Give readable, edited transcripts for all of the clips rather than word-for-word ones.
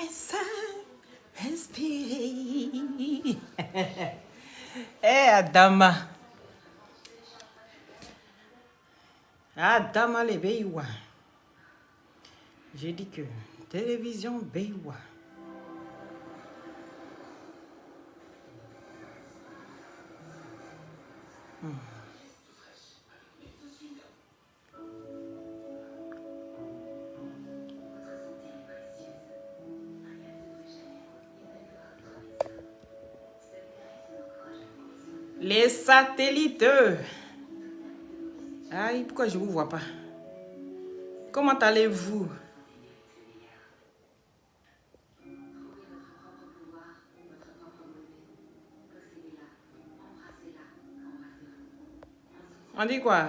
laisse respirer. Eh, Adama. Adama le Beiwa. J'ai dit que télévision Beiwa. Les satellites. Aïe, pourquoi je ne vous vois pas? Comment allez-vous? On dit quoi?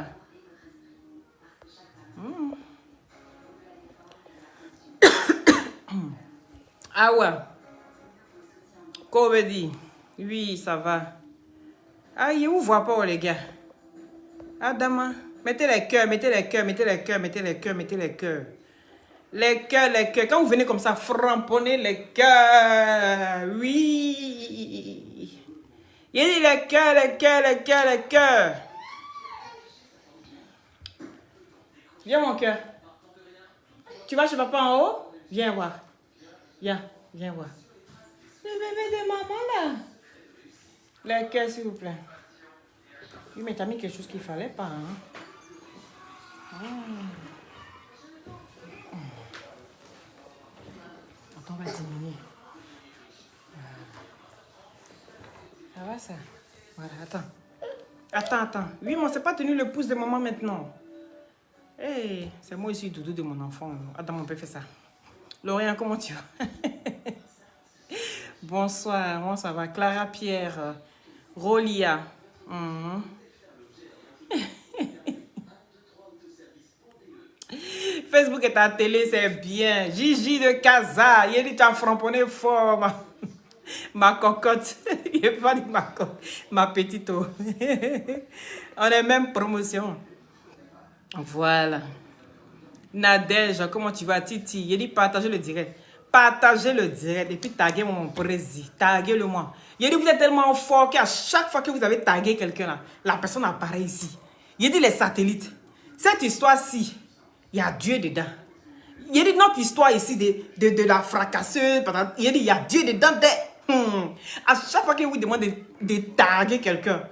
Ah ouais. Kobe dit. Oui, ça va. Ah, il ne vous voit pas, les gars. Adama, mettez les cœurs, mettez les cœurs, mettez les cœurs, mettez les cœurs, mettez les cœurs. Les cœurs, les cœurs. Quand vous venez comme ça, framponnez les cœurs. Oui. Il dit les cœurs, les cœurs, les cœurs, les cœurs. Viens, mon cœur. Tu vas chez papa en haut? Viens voir. Viens, viens voir. Le bébé de maman là. Les cœurs, s'il vous plaît. Oui, mais t'as mis quelque chose qu'il fallait pas. Hein? Attends, on va diminuer. Ça va ça? Voilà, attends. Attends. Oui, mais c'est pas tenu le pouce de maman maintenant. Hey, c'est moi ici, doudou de mon enfant. Attends, on peut faire ça. Lorient, comment tu vas? Bonsoir, comment ça va? Clara Pierre, Rolia. Facebook et ta télé, c'est bien. Gigi de Casa, il dit tu as framponné fort, ma cocotte. Il n'est pas dit ma petite. On est même promotion. Voilà. Nadège, comment tu vas, Titi? Il dit partagez le direct. Partagez le direct et puis taguez mon président. Taguez-le moi. Il dit vous êtes tellement fort qu'à chaque fois que vous avez tagué quelqu'un là, la personne apparaît ici. Il dit les satellites. Cette histoire-ci, il y a Dieu dedans. Il dit notre histoire ici de la fracasseuse. Il dit il y a Dieu dedans. À chaque fois que vous demandez de taguer quelqu'un,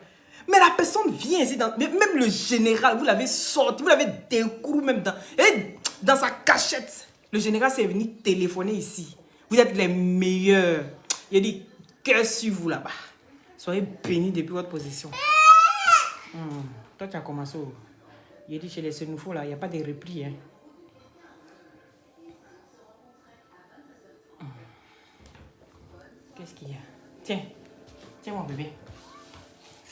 mais la personne vient ici, même le général, vous l'avez sorti, vous l'avez découvert même dans sa cachette. Le général s'est venu téléphoner ici. Vous êtes les meilleurs. Il a dit, que sur vous là-bas. Soyez bénis depuis votre position. Toi, tu as commencé. Il a dit, chez les Sénoufos, là, il n'y a pas de repli. Hein. Qu'est-ce qu'il y a? Tiens mon bébé.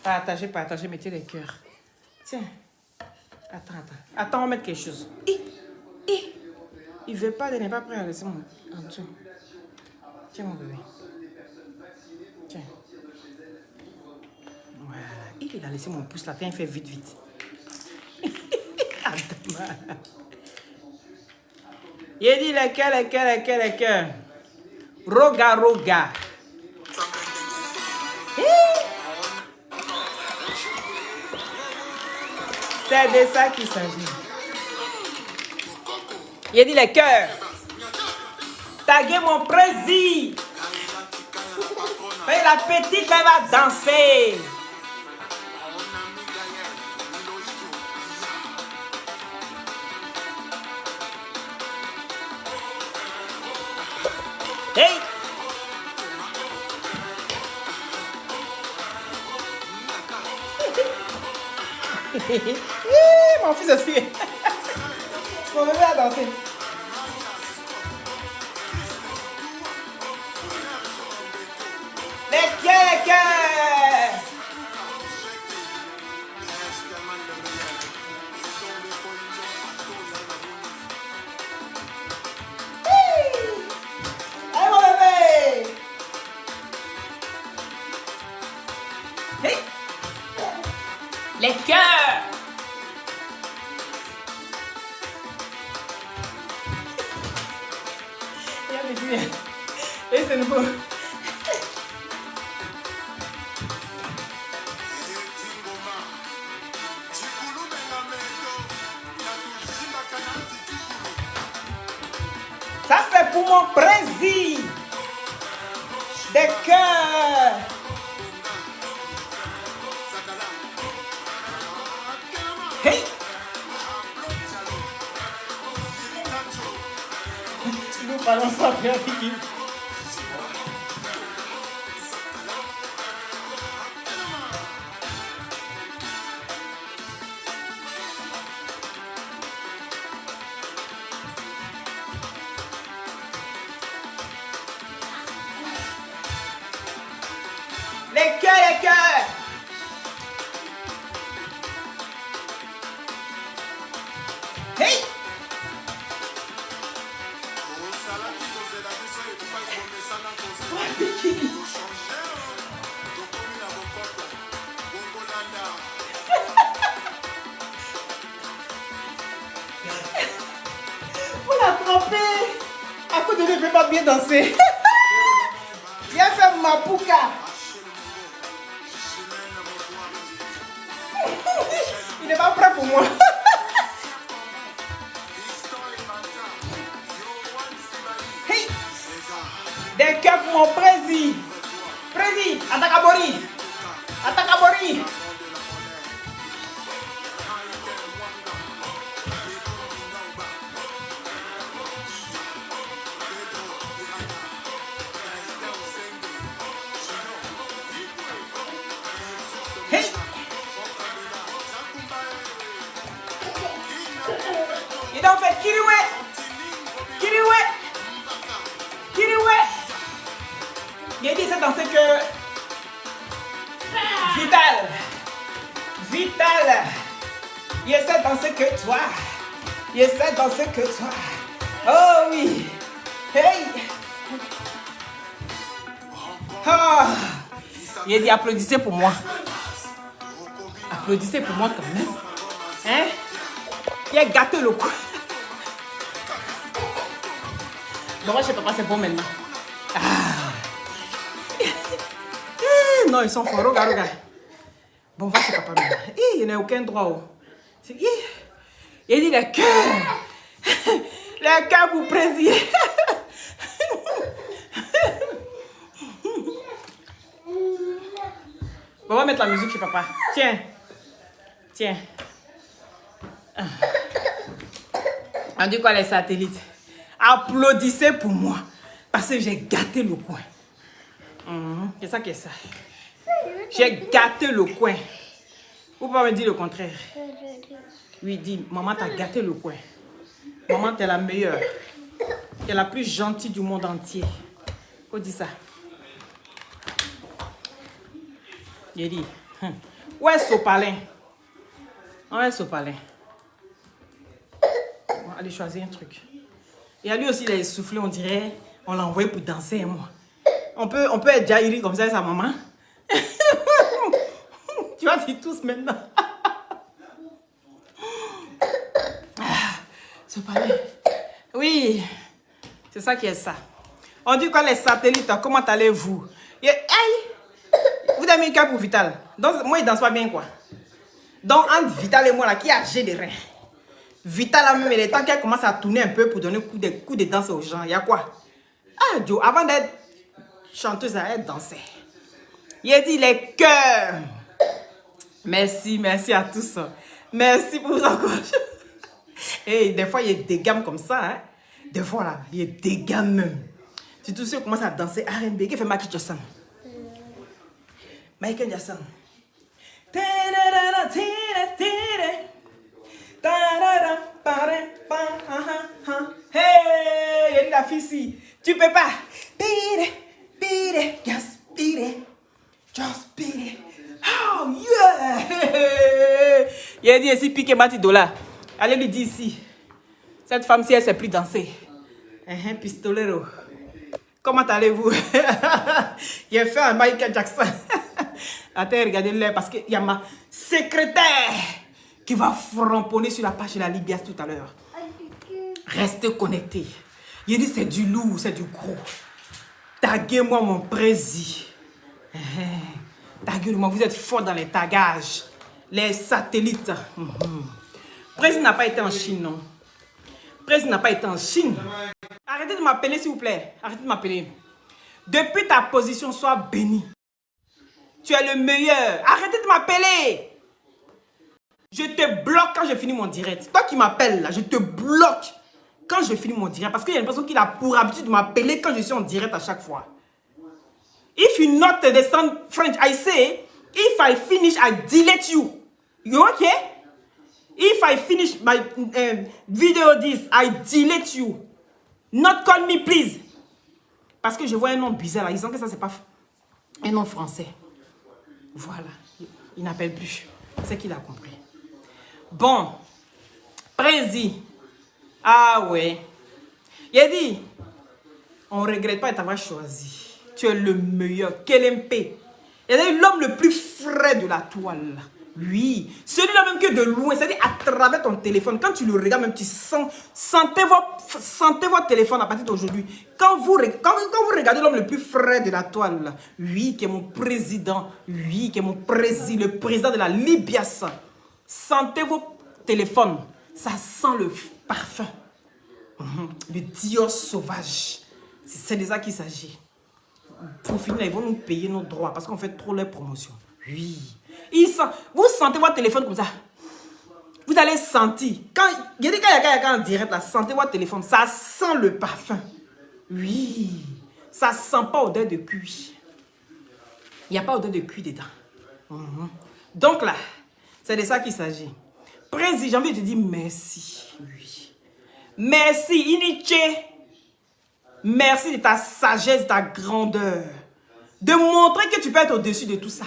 Partagez, mettez les cœurs. Tiens. Attends, on va mettre quelque chose. Il ne veut pas, il n'est pas prêt à laisser en dessous. Tiens, mon bébé. Tiens. Voilà. Il a laissé mon pouce là. Tiens, il fait vite. Il a dit les cœurs. Roga. C'est de ça qu'il s'agit. Il a dit les cœurs. Taguez mon président. Et la petite, elle va danser. Hey! Mon fils aussi. Mon bébé a dansé. Les cœurs. Allez mon bébé. Hey. Les cœurs. Et c'est nouveau. Ça c'est pour mon président. Des cœurs. Hey. Nous parlons ça bien Vicky. Les cœurs, les cœurs. Hey. Vous la trompez. À cause de lui, ne peut pas bien danser. Viens faire ma pouka. Il n'est pas prêt pour moi. Hey. Des cœurs pour mon président. Président, attaque à Bori. Attaque à Bori. Hey. Il en fait Kiriwe. Kiriwe. Kiriwe. Il dit c'est danser que Vital. Vital. Il essaie de danser que toi. Il essaie de danser que toi. Oh oui. Hey. Oh. Il dit applaudissez pour moi. Applaudissez pour moi quand même. Hein? Il a gâté le cou. Bon, moi je sais pas, c'est bon maintenant. Ah. Non, ils sont forts. Regarde, regarde. Bon, va chez papa maintenant. Il n'y a aucun droit. Il dit les cœurs. Les cœurs pour président. Bon, on va mettre la musique chez papa. Tiens. Tiens. On dit quoi les satellites? Applaudissez pour moi. Parce que j'ai gâté le coin. C'est ça qui est ça. J'ai gâté le coin. Vous pouvez me dire le contraire. Oui, dis, maman t'as gâté le coin. Maman t'es la meilleure. T'es la plus gentille du monde entier. Faut dire ça. J'ai dit. Où est Sopalin? Où est Sopalin? On va aller choisir un truc. Et à lui aussi, il a essoufflé, on dirait. On l'a envoyé pour danser, hein, moi. On peut être déjà iri comme ça avec sa maman. Tu vas dire tous maintenant. Sopalin. Oui. C'est ça qui est ça. On dit quoi les satellites? Comment allez-vous? Hey! Vous avez mis un cas pour Vital. Donc, moi, il danse pas bien, quoi. Donc, entre Vital et moi, là, qui a géré des reins? Vital, là, même, il est temps qu'elle commence à tourner un peu pour donner des coups de danse aux gens. Il y a quoi? Ah, Joe, avant d'être chanteuse, elle dansait. Il a dit les cœurs. Merci, merci à tous. Merci pour vos encouragements. Et des fois, il y a des gammes comme ça. Hein? Des fois, là, il y a des gammes même. Surtout si on commence à danser R&B. Qui fait Michael Jackson? Michael Jackson. Hey, il y a la fille ici. Tu peux pas. Just beat it. Just beat it. Oh yeah. Il a dit ici, piquez Mati Dola. Allez lui dire ici. Cette femme-ci, elle sait plus danser. Pistolero. Comment allez-vous? Il a fait un Michael Jackson. Attends, regardez-le parce qu'il y a ma secrétaire qui va framponner sur la page de la Libias tout à l'heure. Restez connectés. Il dit c'est du lourd, c'est du gros. Taguez-moi mon prési. Taguez-moi, vous êtes fort dans les tagages. Les satellites. Prési n'a pas été en Chine, non. Prési n'a pas été en Chine. Arrêtez de m'appeler, s'il vous plaît. Arrêtez de m'appeler. Depuis ta position, sois béni. Tu es le meilleur. Arrêtez de m'appeler. Je te bloque quand je finis mon direct. Toi qui m'appelles là, je te bloque quand je finis mon direct. Parce qu'il y a une personne qui a pour habitude de m'appeler quand je suis en direct à chaque fois. If you not understand French, I say, if I finish, I delete you. You okay? If I finish my video this, I delete you. Not call me, please. Parce que je vois un nom bizarre là. Ils disent que ça, c'est pas un nom français. Voilà. Il n'appelle plus. C'est qu'il a compris. Bon. Prési. Ah ouais. Il a dit, on ne regrette pas de t'avoir choisi. Tu es le meilleur. KLMP. Il a dit l'homme le plus frais de la toile. Oui. Celui-là même que de loin. C'est-à-dire à travers ton téléphone. Quand tu le regardes même, tu sentez votre téléphone à partir d'aujourd'hui. Quand vous regardez l'homme le plus frais de la toile. Oui, qui est mon président. Oui, qui est mon président. Le président de la Libias. Sentez vos téléphones. Ça sent le parfum. Le Dior sauvage. C'est de ça qu'il s'agit. Pour finir, ils vont nous payer nos droits parce qu'on fait trop les promotions. Oui. Vous sentez votre téléphone comme ça. Vous allez sentir. Quand il y a quelqu'un en direct là, sentez votre téléphone. Ça sent le parfum. Oui. Ça ne sent pas odeur de cuit. Il n'y a pas odeur de cuit dedans. Donc là, c'est de ça qu'il s'agit. Président, j'ai envie de te dire merci. Oui. Merci, Iniche. Merci de ta sagesse, de ta grandeur. De montrer que tu peux être au-dessus de tout ça.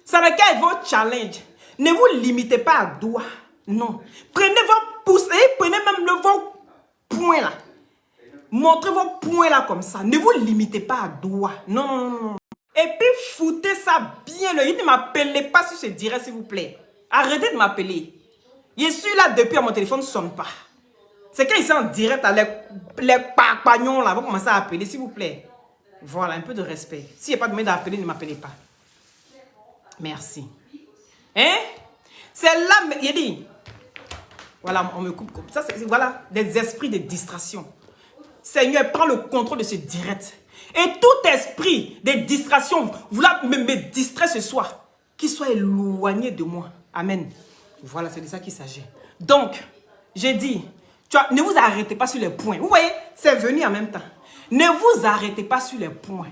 Ça n'a qu'à être votre challenge. Ne vous limitez pas à doigts. Non. Prenez vos pouces et prenez même vos poings là. Montrez vos poings là comme ça. Ne vous limitez pas à doigts. Non, non, non, non. Et puis foutez ça bien. Ne m'appelez pas sur ce direct s'il vous plaît. Arrêtez de m'appeler. Je suis là depuis mon téléphone ne sonne pas. C'est quand ils sont en direct, les compagnons là vont commencer à appeler, s'il vous plaît. Voilà, un peu de respect. S'il n'y a pas de moyen d'appeler, ne m'appelez pas. Merci. Hein? C'est là, il dit. Voilà, on me coupe comme ça. Voilà, des esprits de distraction. Seigneur, prends le contrôle de ce direct. Et tout esprit de distraction, vouloir me distraire ce soir, qu'il soit éloigné de moi. Amen. Voilà, c'est de ça qu'il s'agit. Donc, j'ai dit, ne vous arrêtez pas sur les points. Vous voyez, c'est venu en même temps. Ne vous arrêtez pas sur les points.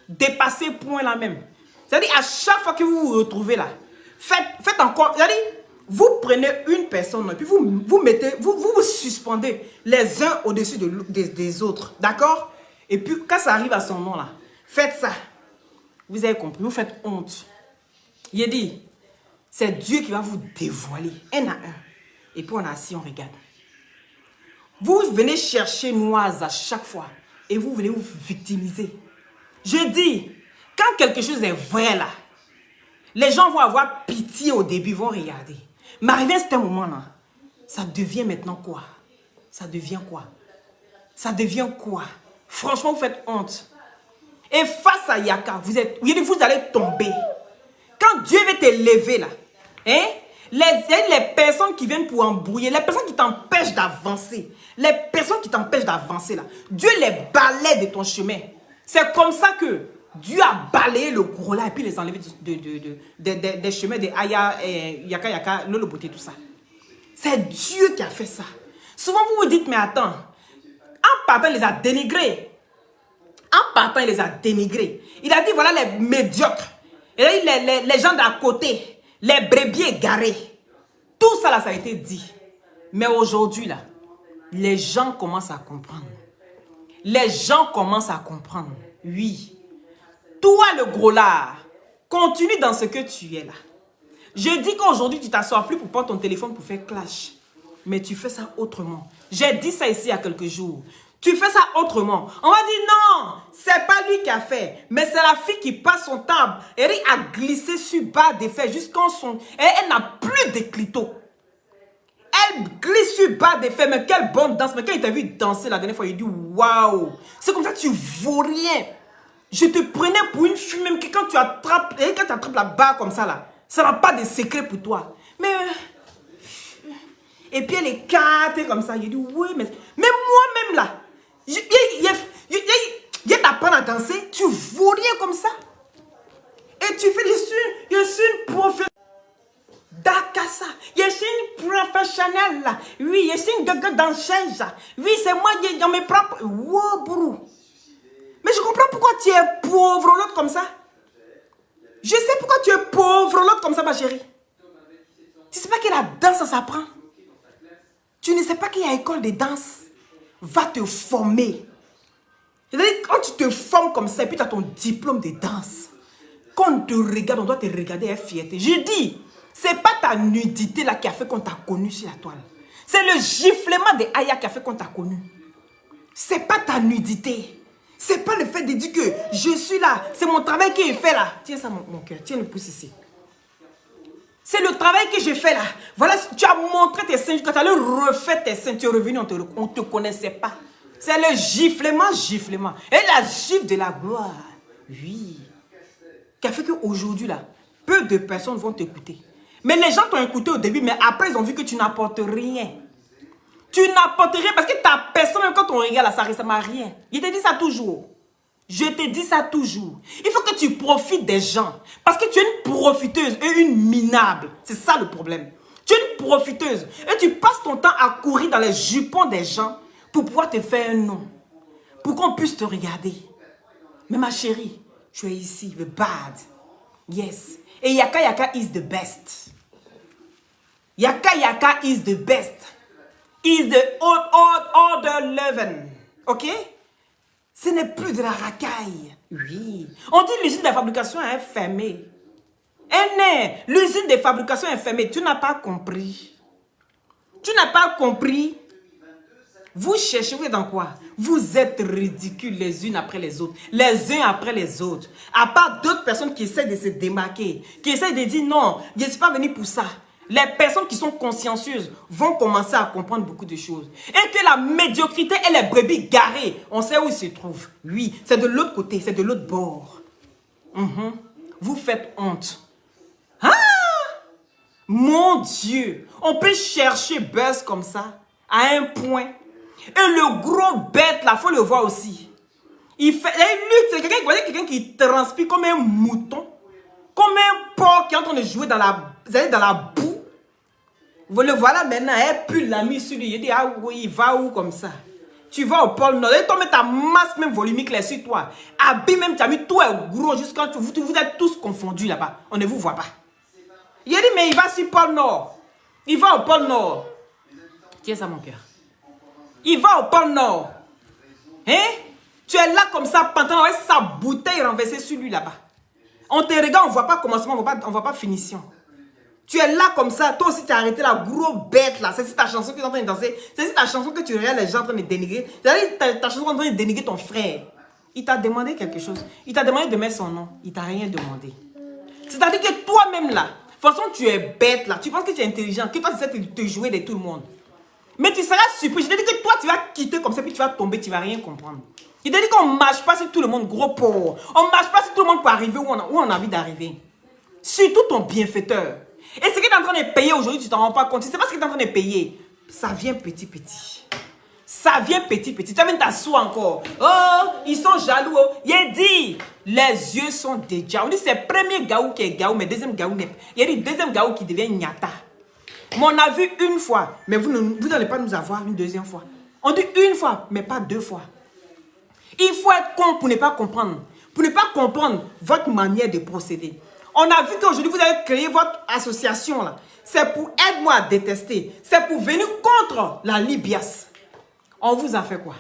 Dépassez point là même. C'est-à-dire, à chaque fois que vous vous retrouvez là, faites encore. C'est-à-dire, vous prenez une personne et puis vous suspendez les uns au-dessus des autres. D'accord? Et puis, quand ça arrive à son nom là, faites ça. Vous avez compris, vous faites honte. Il a dit, c'est Dieu qui va vous dévoiler un à un. Et puis on a assis, on regarde. Vous venez chercher Noise à chaque fois. Et vous venez vous victimiser. Je dis, quand quelque chose est vrai là, les gens vont avoir pitié au début, vont regarder. Mais arrivé à ce moment-là, ça devient maintenant quoi? Ça devient quoi? Ça devient quoi? Franchement, vous faites honte. Et face à Yaka, vous allez tomber. Quand Dieu va te lever là, hein? Les personnes qui viennent pour embrouiller, les personnes qui t'empêchent d'avancer, les personnes qui t'empêchent d'avancer là, Dieu les balaie de ton chemin. C'est comme ça que Dieu a balayé le gros là et puis les enlevé des chemins de Aya, Yaka, Lolo Beauté, tout ça. C'est Dieu qui a fait ça. Souvent vous vous dites, mais attends, en partant il les a dénigrés. En partant il les a dénigrés. Il a dit voilà les médiocres. Et là, les gens d'à côté, les brebis égarés. Tout ça là, ça a été dit. Mais aujourd'hui là, les gens commencent à comprendre. Les gens commencent à comprendre. Oui. Toi le gros là, continue dans ce que tu es là. Je dis qu'aujourd'hui tu t'assois plus pour prendre ton téléphone pour faire clash. Mais tu fais ça autrement. J'ai dit ça ici il y a quelques jours. Tu fais ça autrement. On va dire non, c'est pas lui qui a fait. Mais c'est la fille qui passe son temps. Elle a glissé sur bas des fesses jusqu'en son... Et elle n'a plus de clito. Elle glisse sur bas des fers. Mais quelle bonne danse. Mais quand il t'a vu danser la dernière fois, il dit waouh. C'est comme ça que tu vaux rien. Je te prenais pour une fille même que quand tu attrapes la barre comme ça là, ça n'a pas de secret pour toi. Mais et puis elle est carte comme ça. Il dit oui, mais moi-même là, il t'apprend à danser, tu vaux rien comme ça. Et tu fais, je suis une professionnelle. Dakassa, je suis une professionnelle là. Oui, je suis une gaga dans chaise. Oui, c'est moi qui dans mes propres. Wow, bourou. Mais je comprends pourquoi tu es pauvre l'autre comme ça. Je sais pourquoi tu es pauvre l'autre comme ça, ma chérie. Tu ne sais pas que la danse, ça s'apprend. Tu ne sais pas qu'il y a école de danse. Va te former. C'est-à-dire, quand tu te formes comme ça, et puis tu as ton diplôme de danse, quand on te regarde, on doit te regarder avec fierté. Je dis, ce n'est pas ta nudité là qui a fait qu'on t'a connu sur la toile. C'est le giflement de Aya qui a fait qu'on t'a connu. Ce n'est pas ta nudité. Ce n'est pas le fait de dire que je suis là. C'est mon travail qui est fait là. Tiens ça mon cœur, tiens le pouce ici. C'est le travail que j'ai fait là. Voilà, tu as montré tes seins. Quand tu as refait tes seins, tu es revenu, on ne te connaissait pas. C'est le giflement. Et la gifle de la gloire. Oui. Qui a fait qu'aujourd'hui là, peu de personnes vont t'écouter. Mais les gens t'ont écouté au début, mais après ils ont vu que tu n'apportes rien. Tu n'apportes rien parce que ta personne, même quand on regarde là, ça ne ressemble à rien. Je te dis ça toujours. Je te dis ça toujours. Il faut que tu profites des gens. Parce que tu es une profiteuse et une minable. C'est ça le problème. Tu es une profiteuse. Et tu passes ton temps à courir dans les jupons des gens pour pouvoir te faire un nom. Pour qu'on puisse te regarder. Mais ma chérie, tu es ici, the bad. Yes. Et Yaka Yaka is the best. Yaka Yaka is the best. Is the order 11. Ok? Ce n'est plus de la racaille. Oui. On dit l'usine de fabrication est fermée. L'usine de fabrication est fermée. Tu n'as pas compris. Tu n'as pas compris. Vous cherchez, vous êtes dans quoi? Vous êtes ridicules les unes après les autres. Les uns après les autres. À part d'autres personnes qui essaient de se démarquer. Qui essaient de dire non, je ne suis pas venu pour ça. Les personnes qui sont consciencieuses vont commencer à comprendre beaucoup de choses. Et que la médiocrité et les brebis garées, on sait où ils se trouvent. Oui, c'est de l'autre côté, c'est de l'autre bord. Vous faites honte. Ah! Mon Dieu! On peut chercher buzz comme ça, à un point. Et le gros bête là, il faut le voir aussi. Il fait, c'est quelqu'un qui transpire comme un mouton. Comme un porc qui est en train de jouer dans la boue. Vous le voilà maintenant, elle pue la mise sur lui. Il dit, ah oui, il va où comme ça? Tu vas au pôle Nord. Et toi, mais ta masse même volumique là sur toi. Habille même, tu as mis tout est gros jusqu'à vous êtes tous confondus là-bas. On ne vous voit pas. Il a dit, mais il va sur le pôle Nord. Il va au pôle Nord. Tiens ça, mon cœur. Il va au pôle Nord. Hein? Tu es là comme ça, pantalon avec sa bouteille renversée sur lui là-bas. On te regarde, on ne voit pas commencement, on ne voit pas finition. Tu es là comme ça, toi aussi tu as arrêté la gros bête là. C'est ta chanson que tu es en train de danser. C'est ta chanson que tu regardes les gens en train de dénigrer. C'est ta chanson en train de dénigrer ton frère. Il t'a demandé quelque chose. Il t'a demandé de mettre son nom. Il t'a rien demandé. C'est-à-dire que toi-même là, de toute façon tu es bête là. Tu penses que tu es intelligent, que toi tu sais te jouer de tout le monde. Mais tu seras surpris. Je te dis que toi tu vas quitter comme ça, puis tu vas tomber, tu ne vas rien comprendre. Il te dit qu'on ne marche pas sur tout le monde, gros pauvre. On ne marche pas sur tout le monde pour arriver où on a envie d'arriver. Surtout ton bienfaiteur. Et ce que tu es en train de payer aujourd'hui, tu ne t'en rends pas compte. Tu ne sais pas ce que tu es en train de payer. Ça vient petit, petit. Ça vient petit, petit. Tu as même t'asseoir encore. Oh, ils sont jaloux. Oh. Il dit, les yeux sont déjà. On dit c'est le premier gaou qui est gaou, mais deuxième gaou n'est pas. Il dit deuxième gaou qui devient nyata. Mais on a vu une fois, mais vous n'allez pas nous avoir une deuxième fois. On dit une fois, mais pas deux fois. Il faut être con pour ne pas comprendre. Pour ne pas comprendre votre manière de procéder. On a vu qu'aujourd'hui, vous avez créé votre association là. C'est pour aide-moi à détester. C'est pour venir contre la Libias. On vous a fait quoi?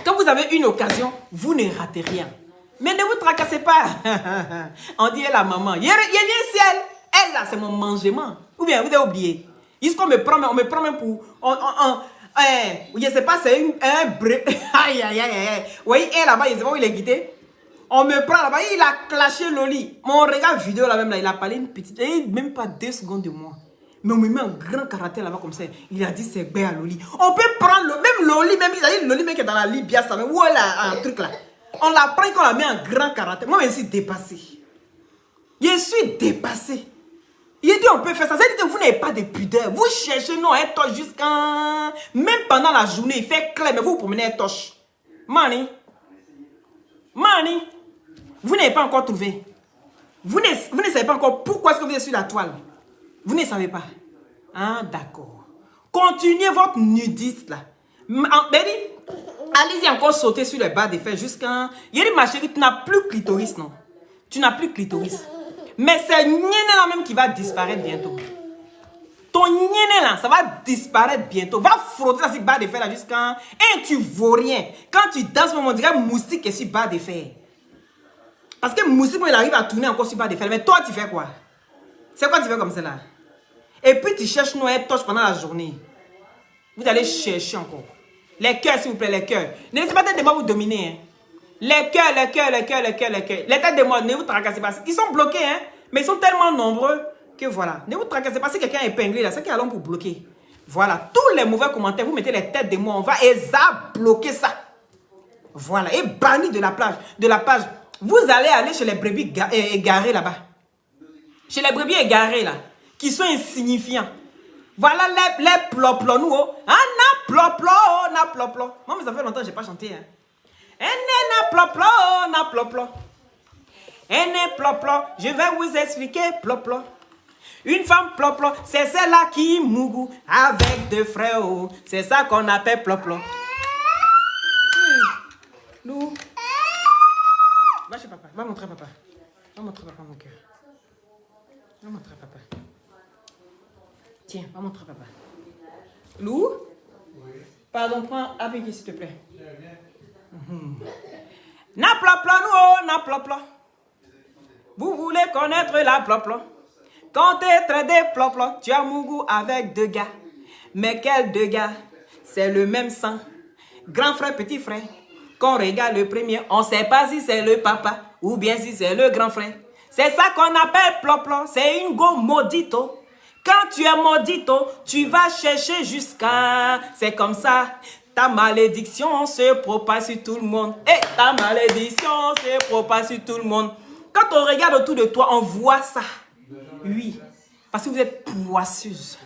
Quand vous avez une occasion, vous ne ratez rien. Mais ne vous tracassez pas. On dit la maman. Il y a un ciel. Elle là, c'est mon mangement. Ou bien, vous avez oublié. On me prend même pour... je ne sais pas, c'est un bré. Aïe, aïe, aïe, aïe. Oui, elle là-bas, je ne sais pas où il est guidé. On me prend là-bas, il a clashé Loli. Mon regard vidéo là même, là, il a parlé une petite... Même pas 2 secondes de moi. Mais on me met un grand caractère là-bas comme ça. Il a dit c'est Béa Loli. On peut prendre même Loli, même il a dit Loli même qui est dans la Libye, ça, mais où est là, un truc là. On la prend qu'on la met en grand caractère. Moi, je suis dépassé. Je suis dépassé. Il dit on peut faire ça. Ça veut dire que vous n'avez pas de pudeur. Vous cherchez non un torche jusqu'à... Même pendant la journée, il fait clair, mais vous vous promenez un torche. Mani. Vous n'avez pas encore trouvé. Vous ne savez pas encore pourquoi est-ce que vous êtes sur la toile. Vous ne savez pas. Ah, d'accord. Continuez votre nudiste là. Allez-y encore sauter sur les bas des fesses jusqu'à... Il dit ma chérie, tu n'as plus clitoris, non? Tu n'as plus clitoris. Mais c'est Niéné là même qui va disparaître bientôt. Ton Niéné là, ça va disparaître bientôt. Va frotter là sur bas des fesses là jusqu'à... Et tu vaux rien. Quand tu danses, on dirait moustique qui est sur bas des fesses. Parce que moustique, il arrive à tourner encore sur bas des fesses. Mais toi, tu fais quoi? C'est quoi tu fais comme ça là? Et puis tu cherches nous un torche pendant la journée. Vous allez chercher encore. Les cœurs, s'il vous plaît, les cœurs. Ne laissez pas tête de moi vous dominer. Hein. Les cœurs. Les têtes de moi, ne vous tracassez pas. Ils sont bloqués, hein. Mais ils sont tellement nombreux que voilà. Ne vous tracassez pas. Si quelqu'un est épinglé là, c'est qu'il y a l'homme pour bloquer. Voilà. Tous les mauvais commentaires, vous mettez les têtes de moi. On va bloquer ça. Voilà. Et banni de la plage. De la page. Vous allez aller chez les brebis égarées là-bas. Chez les brebis égarées là. Qui sont insignifiants. Voilà les ploplos, nous. Ah, na ploplo. Moi, mais ça fait longtemps que je n'ai pas chanté. Hein. Na ploplo. Je vais vous expliquer ploplo. Une femme ploplo, c'est celle-là qui mougou avec deux frères. C'est ça qu'on appelle ploplo. Nous. Va chez papa. Va montrer papa. Va montrer papa mon cœur. Va montrer papa. Tiens, va montrer papa. Lou? Oui. Pardon, prends avec s'il te plaît. Na ploplo, nous, na ploplo. Vous voulez connaître la ploplo? Quand t'es très des ploplo, tu as mougou avec deux gars. Mais quels deux gars? C'est le même sang. Grand frère, petit frère. Quand on regarde le premier, on ne sait pas si c'est le papa ou bien si c'est le grand frère. C'est ça qu'on appelle ploplo. C'est une go maudito. Quand tu es maudito, tu vas chercher jusqu'à... C'est comme ça. Ta malédiction se propage sur tout le monde. Et ta malédiction se propage sur tout le monde. Quand on regarde autour de toi, on voit ça. Oui. Parce que vous êtes poisseuses.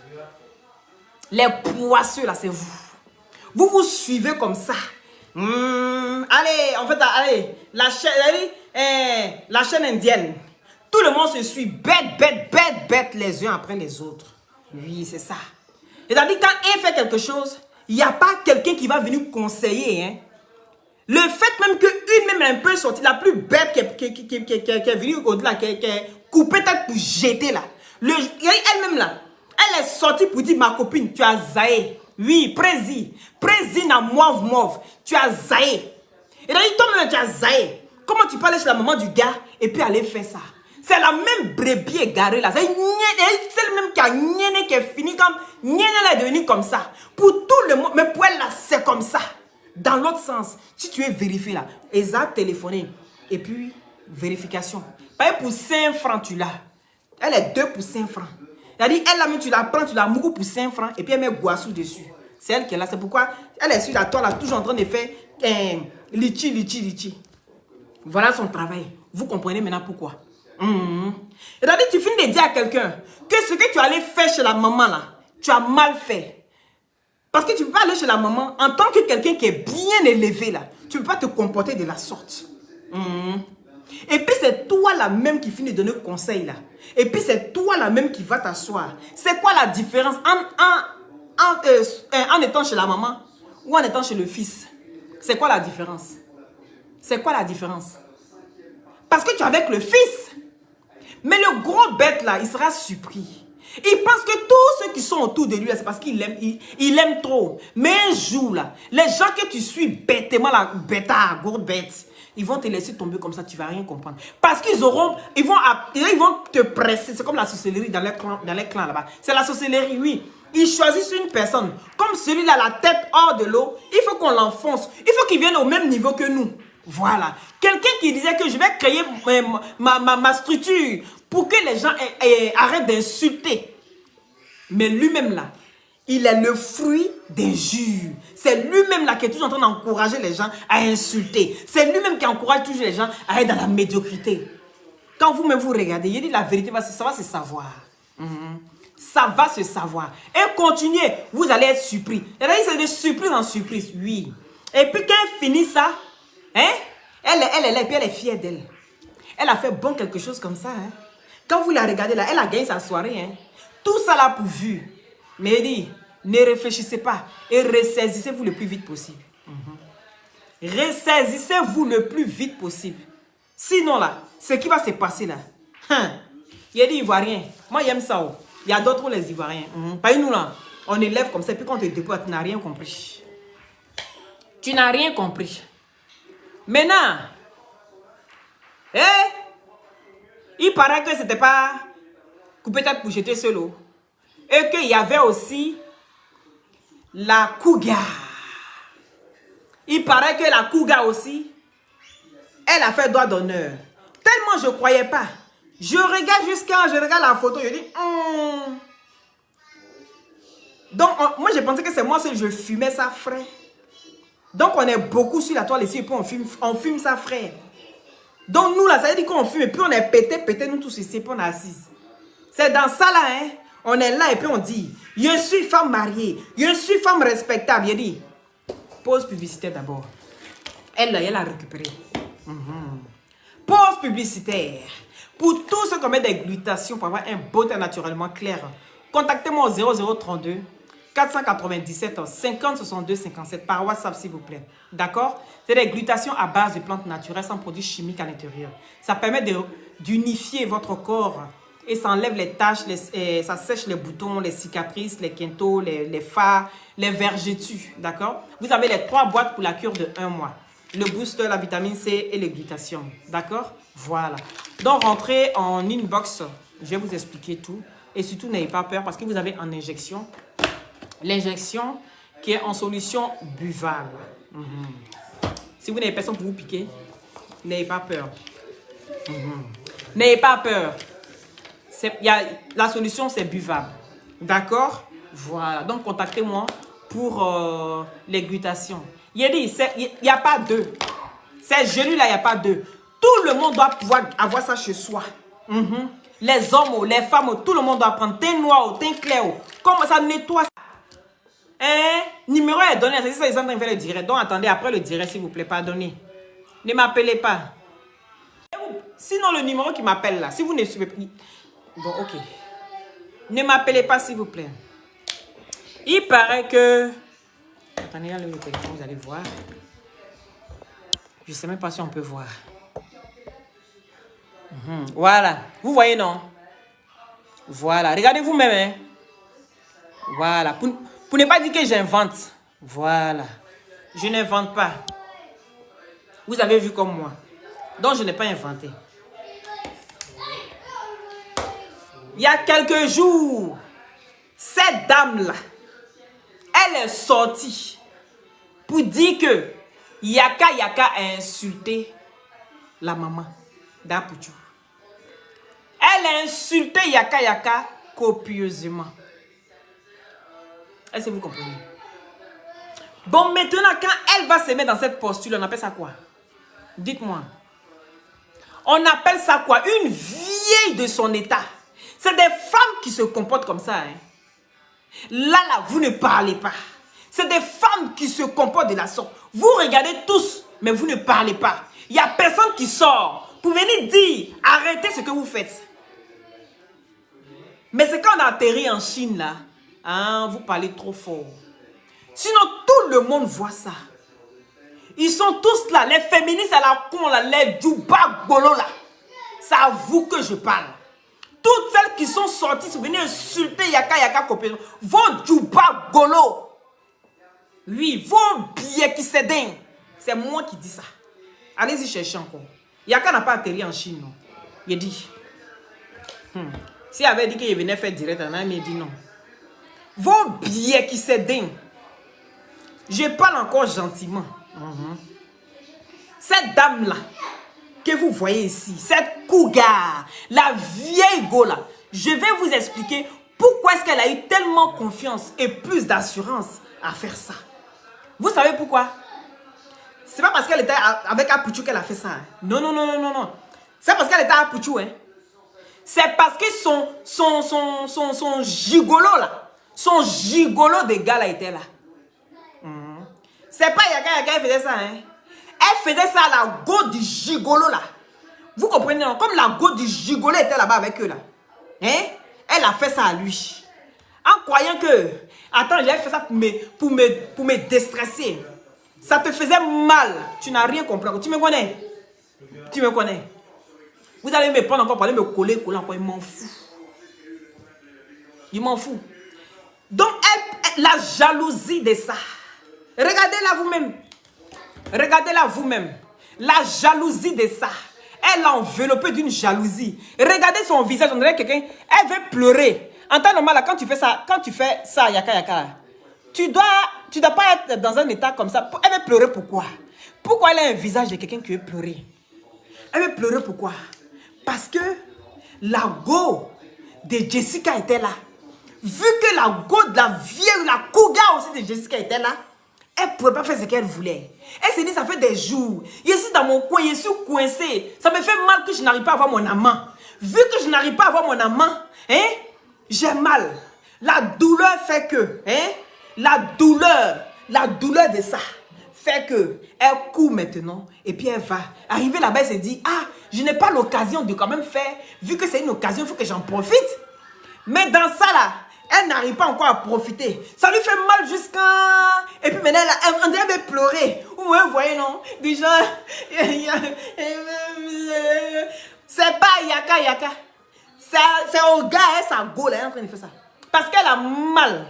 Les poisseux, là, c'est vous. Vous vous suivez comme ça. Allez, en fait, allez. La chaîne indienne. Tout le monde se suit bête les uns après les autres. Oui, c'est ça. C'est-à-dire quand un fait quelque chose, il n'y a pas quelqu'un qui va venir conseiller. Hein. Le fait même qu'une même un peu sortie, la plus bête qui est venue au-delà, qui est coupée tête pour jeter là. Elle-même là, elle est sortie pour dire ma copine, tu as zaé. Oui, prési na mauve. Tu as zaé. Et là, toi-même tu as zaé. Comment tu peux aller chez la maman du gars et puis aller faire ça? C'est la même brebis égarée là. C'est le même qui a Niéné qui est fini comme... Niéné là est devenu comme ça. Pour tout le monde. Mais pour elle là, c'est comme ça. Dans l'autre sens, si tu es vérifié là, exact téléphoné. Et puis, vérification. Pas pour 5 francs, tu l'as. Elle est 2 pour 5 francs. C'est-à-dire, elle là même, tu la prends, tu la moukou pour 5 francs. Et puis, elle met Guassou dessus. C'est elle qui est là. C'est pourquoi elle est sur la toile là, toujours en train de faire litchi. Voilà son travail. Vous comprenez maintenant pourquoi. C'est-à-dire, tu finis de dire à quelqu'un que ce que tu allais faire chez la maman là, tu as mal fait. Parce que tu ne peux pas aller chez la maman en tant que quelqu'un qui est bien élevé là. Tu ne peux pas te comporter de la sorte. Et puis c'est toi là même qui finis de donner conseil là. Et puis c'est toi là même qui va t'asseoir. C'est quoi la différence en étant chez la maman ou en étant chez le fils? C'est quoi la différence? C'est quoi la différence? Parce que tu es avec le fils. Mais le gros bête là, il sera surpris. Il pense que tous ceux qui sont autour de lui, c'est parce qu'il aime, il aime trop. Mais un jour là, les gens que tu suis bêtement là, bêta, gros bête, ils vont te laisser tomber comme ça, tu ne vas rien comprendre. Parce qu'ils vont te presser. C'est comme la sorcellerie dans les clans là-bas. C'est la sorcellerie, oui. Ils choisissent une personne. Comme celui-là, la tête hors de l'eau, il faut qu'on l'enfonce. Il faut qu'il vienne au même niveau que nous. Voilà. Quelqu'un qui disait que je vais créer ma structure pour que les gens arrêtent d'insulter. Mais lui-même là, il est le fruit d'injures. C'est lui-même là qui est toujours en train d'encourager les gens à insulter. C'est lui-même qui encourage toujours les gens à être dans la médiocrité. Quand vous-même vous regardez, il dit la vérité, ça va se savoir. Ça va se savoir. Et continuez, vous allez être surpris. C'est de surprise en surprise, oui. Et puis quand elle finit ça, hein, elle est là et puis elle est fière d'elle. Elle a fait bon quelque chose comme ça. Hein. Quand vous la regardez là, elle a gagné sa soirée. Hein. Tout ça là pour vue. Mais elle dit, ne réfléchissez pas et ressaisissez-vous le plus vite possible. Ressaisissez-vous le plus vite possible. Sinon là, ce qui va se passer là, il a dit Ivoirien. Moi j'aime ça. Oh. Il y a d'autres les Ivoiriens. Pas nous là. On élève comme ça, puis quand on te dépose, tu n'as rien compris. Tu n'as rien compris. Maintenant, il paraît que c'était pas peut-être pour jeter seul. Et qu'il y avait aussi la Cougar. Il paraît que la Cougar aussi, elle a fait droit d'honneur. Tellement je ne croyais pas. Je regarde je regarde la photo, je dis, Donc, moi, je pensais que c'est moi seul, je fumais ça frais. Donc, on est beaucoup sur la toile ici, et puis on fume ça frais. Donc, nous, là, ça veut dire qu'on fume, et puis on est pété, nous tous ici, et puis on est assis. C'est dans ça, là, hein. On est là, et puis on dit, je suis femme mariée, je suis femme respectable. Il dit, pause publicitaire d'abord. Elle a récupéré. Pause publicitaire. Pour tous ceux qui mettent des glutations pour avoir un beau teint naturellement clair, contactez-moi au 0032 497 50 62 57 par WhatsApp s'il vous plaît. D'accord? C'est des glutations à base de plantes naturelles sans produits chimiques à l'intérieur. Ça permet d'unifier votre corps et ça enlève les taches, ça sèche les boutons, les cicatrices, les quintaux, les fards, les vergetures. D'accord? Vous avez les 3 boîtes pour la cure de 1 mois. Le booster, la vitamine C et les glutations. D'accord? Voilà. Donc, rentrez en inbox. Je vais vous expliquer tout. Et surtout, n'ayez pas peur parce que vous avez en injection l'injection qui est en solution buvable. Si vous n'avez personne pour vous piquer, n'ayez pas peur. N'ayez pas peur. La solution, c'est buvable. D'accord? Voilà. Donc, contactez-moi pour les glutations. Il n'y a pas deux. Ces gelées-là, il n'y a pas deux. Tout le monde doit pouvoir avoir ça chez soi. Les hommes, les femmes, tout le monde doit prendre teint noir, teint clair. Comment ça nettoie ça? Numéro est donné. C'est ça, ils sont en train de faire le direct. Donc, attendez, après le direct, s'il vous plaît, pardonnez. Ne m'appelez pas. Sinon, le numéro qui m'appelle là, si vous ne suivez pas... Bon, ok. Ne m'appelez pas, s'il vous plaît. Il paraît que... Attendez, là, le téléphone, vous allez voir. Je ne sais même pas si on peut voir. Voilà. Vous voyez, non? Voilà. Regardez vous-même. Hein? Voilà. Pour ne pas dire que j'invente. Voilà. Je n'invente pas. Vous avez vu comme moi. Donc, je n'ai pas inventé. Il y a quelques jours, cette dame-là, elle est sortie pour dire que Yaka a insulté la maman d'Apouchou. Elle a insulté Yaka copieusement. Est-ce que vous comprenez? Bon, maintenant, quand elle va se mettre dans cette posture, on appelle ça quoi? Dites-moi. On appelle ça quoi? Une vieille de son état. C'est des femmes qui se comportent comme ça. Hein? Là, vous ne parlez pas. C'est des femmes qui se comportent de la sorte. Vous regardez tous, mais vous ne parlez pas. Il n'y a personne qui sort pour venir dire, arrêtez ce que vous faites. Mais c'est quand on atterrit en Chine, là, hein, vous parlez trop fort. Sinon, tout le monde voit ça. Ils sont tous là, les féministes à la con, là, les djouba golo, là. C'est à vous que je parle. Toutes celles qui sont sorties sont venues insulter Yaka copieusement. Vos djouba golo. Oui, vos billets qui s'aident. C'est moi qui dis ça. Allez-y chercher encore. Yaka n'a pas atterri en Chine, non. Il dit. S'il avait dit qu'il venait faire direct, il dit non. Vos billets qui s'aident. Je parle encore gentiment. Cette dame-là, que vous voyez ici, cette cougar, la vieille go là, je vais vous expliquer Pourquoi est-ce qu'elle a eu tellement confiance et plus d'assurance à faire ça? Vous savez pourquoi? C'est pas parce qu'elle était avec Apuchou qu'elle a fait ça. Hein. Non, non, non, non, non, non. C'est parce qu'elle était à Apuchou. Hein. C'est parce que son gigolo là, son gigolo de gars là était là. C'est pas Yaka qui faisait ça. Hein. Elle faisait ça à la go du gigolo là. Vous comprenez, non? Comme la go du gigolo était là-bas avec eux là. Hein? Elle a fait ça à lui. En croyant que, attends, j'ai fait ça pour me déstresser. Ça te faisait mal. Tu n'as rien compris. Tu me connais? Tu me connais? Vous allez me prendre encore pour aller me coller encore. Il m'en fout. Il m'en fout. Donc, la jalousie de ça. Regardez-la vous-même. Regardez-la vous-même. La jalousie de ça. Elle l'a enveloppée d'une jalousie. Regardez son visage. On dirait quelqu'un. Elle veut pleurer. En temps normal, là, quand tu fais ça, Yaka, tu dois pas être dans un état comme ça. Elle veut pleurer pourquoi? Pourquoi elle a un visage de quelqu'un qui veut pleurer? Elle veut pleurer pourquoi? Parce que la go de Jessica était là. Vu que la go de la vieille, la cougar aussi de Jessica était là, elle ne pouvait pas faire ce qu'elle voulait. Elle s'est dit, ça fait des jours. Je suis dans mon coin, je suis coincée. Ça me fait mal que je n'arrive pas à avoir mon amant. Vu que je n'arrive pas à avoir mon amant, hein, j'ai mal. La douleur fait que, hein, la douleur de ça fait que elle court maintenant et puis elle va. Arriver là-bas, elle se dit, ah, je n'ai pas l'occasion de quand même faire. Vu que c'est une occasion, il faut que j'en profite. Mais dans ça là, elle n'arrive pas encore à profiter. Ça lui fait mal jusqu'à... Et puis maintenant, elle veut pleurer. Vous voyez, non? Déjà... C'est pas Yaka. C'est au gars, sa gueule, elle est en train de faire ça. Parce qu'elle a mal.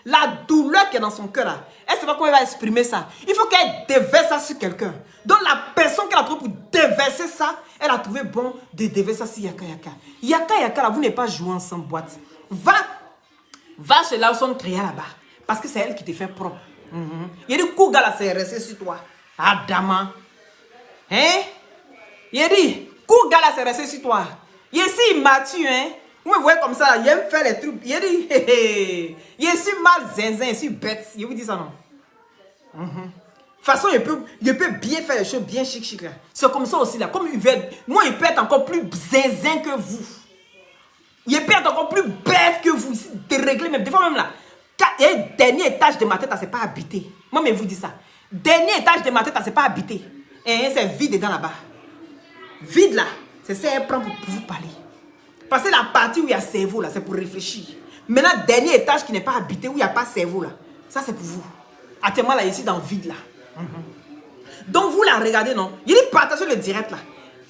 La douleur qui est dans son cœur, là. Elle ne sait pas comment elle va exprimer ça. Il faut qu'elle déverse ça sur quelqu'un. Donc la personne qu'elle a trouvée pour déverser ça, elle a trouvé bon de déverser ça sur Yaka. Yaka, là, vous n'êtes pas joué ensemble, boîte. Va chez Lawson Créa là-bas. Parce que c'est elle qui te fait propre. Il y a des coups là, c'est resté sur toi. Adama. Hein? Il y a des coups là, c'est resté sur toi. Il y a si immature, hein? Vous me voyez comme ça, il aime faire les trucs. Il y a dit, il est si mal zinzin, il est si bête. Je vous dis ça, non? De toute façon, il peut bien faire les choses bien chic là. C'est comme ça aussi là. Comme moi, il peut être encore plus zinzin que vous. Il peut être encore plus bête que vous. Déréglé, même des fois même là. Le dernier étage de ma tête, c'est pas habité. Moi, mais vous dis ça. Dernier étage de ma tête, c'est pas habité. Et c'est vide dedans là-bas. Vide là. C'est ça qu'elle prend pour vous parler. Parce que la partie où il y a cerveau là, c'est pour réfléchir. Maintenant, dernier étage qui n'est pas habité, où il n'y a pas cerveau là. Ça, c'est pour vous. Actuellement là, ici dans le vide là. Donc vous la regardez, non? Il dit partagez le direct là.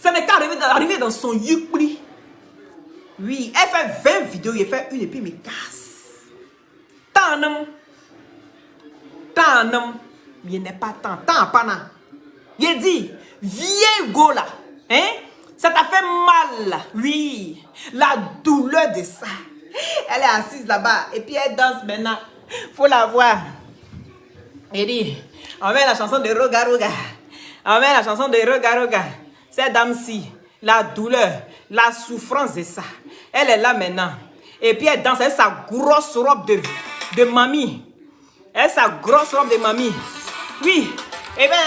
Ça n'est qu'à arriver dans son yukli. Oui, elle fait 20 vidéos, il fait une et puis il me casse. Tant il n'est pas tant pas nan. Il dit, vieille go là, hein? Ça t'a fait mal, oui. La douleur de ça. Elle est assise là-bas et puis elle danse maintenant. Faut la voir. Il dit, on met la chanson de Roga Roga. On met la chanson de Roga Roga. Cette dame-ci, la douleur, la souffrance de ça. Elle est là maintenant. Et puis elle danse, elle a sa grosse robe de mamie. Elle a sa grosse robe de mamie. Oui. Et bien